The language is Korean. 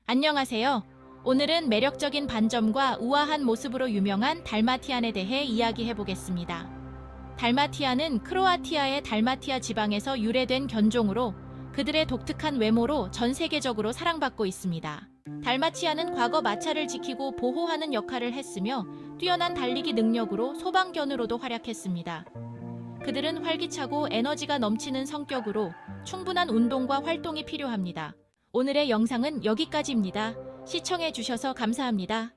안녕하세요. 오늘은 매력적인 반점과 우아한 모습으로 유명한 달마티안에 대해 이야기해 보겠습니다. 달마티안은 크로아티아의 달마티아 지방에서 유래된 견종으로 그들의 독특한 외모로 전 세계적으로 사랑받고 있습니다. 달마티안은 과거 마차를 지키고 보호하는 역할을 했으며 뛰어난 달리기 능력으로 소방견으로도 활약했습니다. 그들은 활기차고 에너지가 넘치는 성격으로 충분한 운동과 활동이 필요합니다. 오늘의 영상은 여기까지입니다. 시청해 주셔서 감사합니다.